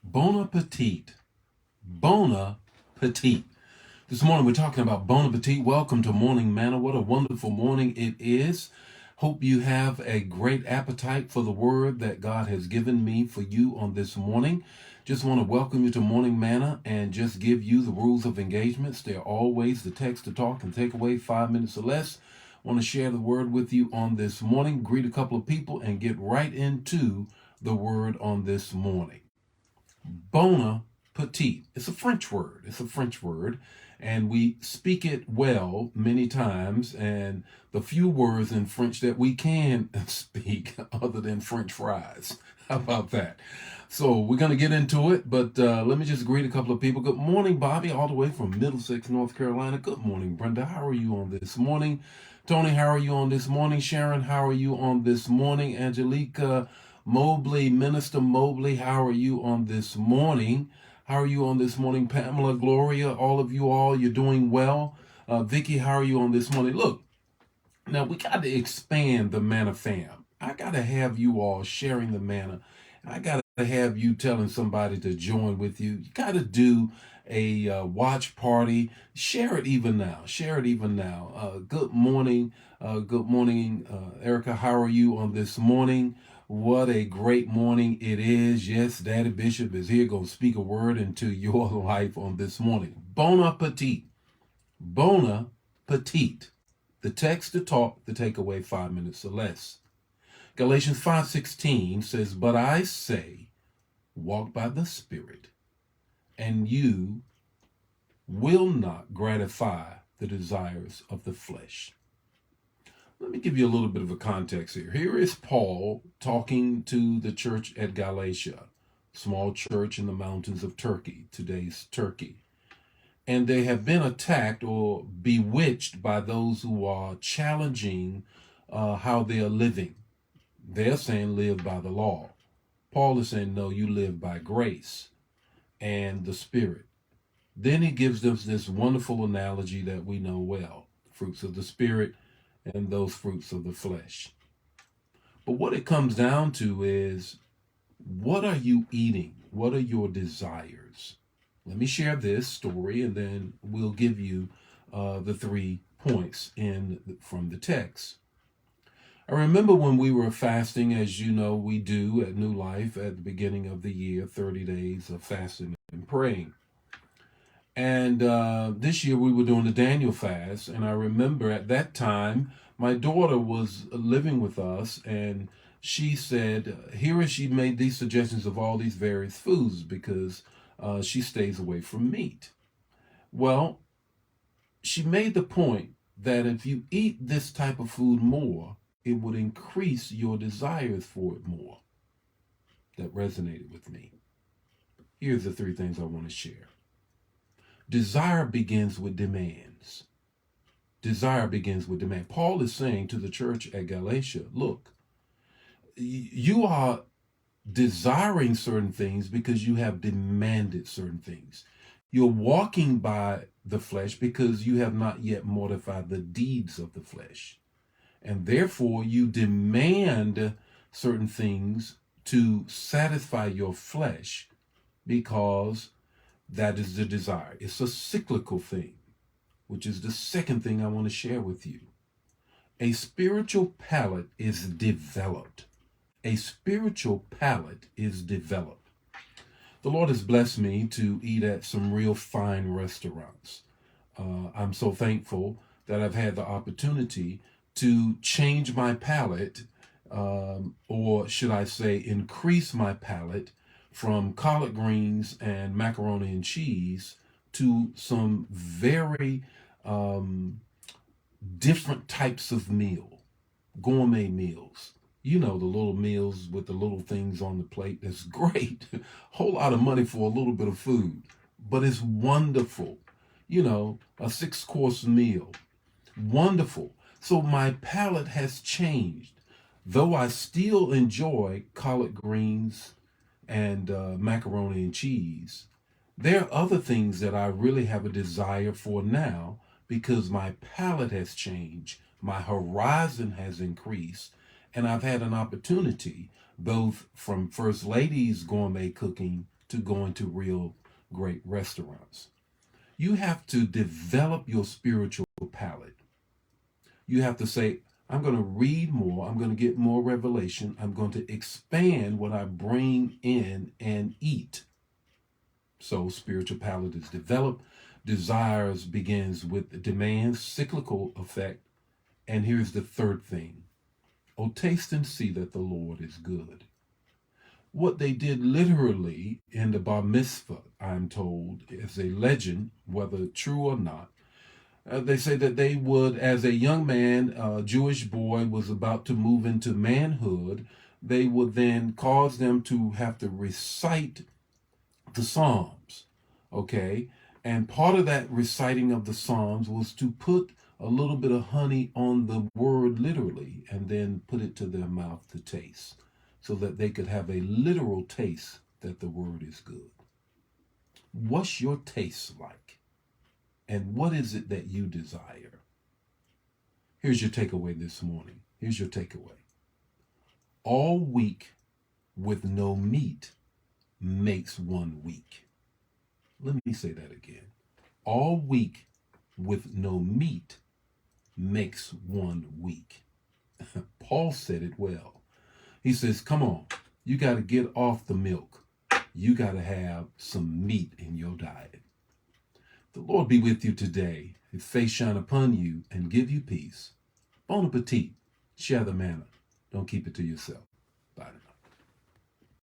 Bon appetit. Bon appetit. This morning we're talking about bon appetit. Welcome to Morning Manna. What a wonderful morning it is. Hope you have a great appetite for the word that God has given me for you on this morning. Just want to welcome you to Morning Manna and just give you the rules of engagements. They're always the text to talk and take away 5 minutes or less. Want to share the word with you on this morning. Greet a couple of people and get right into the word on this morning. Bon appetit. It's a French word. It's a French word. And we speak it well many times. And the few words in French that we can speak other than French fries. How about that? So we're going to get into it, but let me just greet a couple of people. Good morning, Bobby, all the way from Middlesex, North Carolina. Good morning, Brenda. How are you on this morning? Tony, how are you on this morning? Sharon, how are you on this morning? Angelica Mobley, Minister Mobley, how are you on this morning? How are you on this morning? Pamela, Gloria, all of you all, you're doing well. Vicky, how are you on this morning? Look, now we got to expand the manna fam. I got to have you all sharing the manna. I got to have you telling somebody to join with you. You got to do a watch party. Share it even now. Share it even now. Good morning. Good morning, Erica. How are you on this morning? What a great morning it is. Yes, Daddy Bishop is here going to speak a word into your life on this morning. Bon appetit. Bon appetit. The text to talk, the takeaway 5 minutes or less. Galatians 5:16 says, "But I say, walk by the Spirit, and you will not gratify the desires of the flesh." Let me give you a little bit of a context here. Here is Paul talking to the church at Galatia, small church in the mountains of Turkey, today's Turkey. And they have been attacked or bewitched by those who are challenging how they are living. They're saying live by the law. Paul is saying, no, you live by grace and the Spirit. Then he gives them this wonderful analogy that we know well, fruits of the Spirit and those fruits of the flesh. But what it comes down to is, what are you eating? What are your desires? Let me share this story and then we'll give you the 3 points from the text. I remember when we were fasting, as you know, we do at New Life at the beginning of the year, 30 days of fasting and praying. And this year we were doing the Daniel fast. And I remember at that time, my daughter was living with us and she said, she made these suggestions of all these various foods because she stays away from meat. Well, she made the point that if you eat this type of food more, it would increase your desires for it more. That resonated with me. Here's the 3 things I want to share. Desire begins with demands. Desire begins with demand. Paul is saying to the church at Galatia, look, you are desiring certain things because you have demanded certain things. You're walking by the flesh because you have not yet mortified the deeds of the flesh. And therefore you demand certain things to satisfy your flesh because that is the desire. It's a cyclical thing, which is the second thing I want to share with you. A spiritual palate is developed. A spiritual palate is developed. The Lord has blessed me to eat at some real fine restaurants. I'm so thankful that I've had the opportunity to change my palate, or should I say increase my palate, from collard greens and macaroni and cheese to some very different types of meal, gourmet meals. You know, the little meals with the little things on the plate. That's great. Whole lot of money for a little bit of food, but it's wonderful. You know, a 6-course meal. Wonderful. So my palate has changed. Though I still enjoy collard greens and macaroni and cheese, there are other things that I really have a desire for now because my palate has changed, my horizon has increased, and I've had an opportunity, both from First Lady's gourmet cooking to going to real great restaurants. You have to develop your spiritual palate. You have to say, I'm going to read more. I'm going to get more revelation. I'm going to expand what I bring in and eat. So spiritual palate is developed. Desires begins with demands, cyclical effect. And here's the third thing. Oh, taste and see that the Lord is good. What they did literally in the bar mitzvah, I'm told, is a legend, whether true or not. They say that they would, as a young man, a Jewish boy was about to move into manhood, they would then cause them to have to recite the Psalms, okay? And part of that reciting of the Psalms was to put a little bit of honey on the word literally and then put it to their mouth to taste so that they could have a literal taste that the word is good. What's your taste like? And what is it that you desire? Here's your takeaway this morning. Here's your takeaway. All week with no meat makes one week. Let me say that again. All week with no meat makes one week. Paul said it well. He says, come on, you got to get off the milk. You got to have some meat in your diet. The Lord be with you today. His face shine upon you and give you peace. Bon appetit. Share the manna. Don't keep it to yourself. Bye.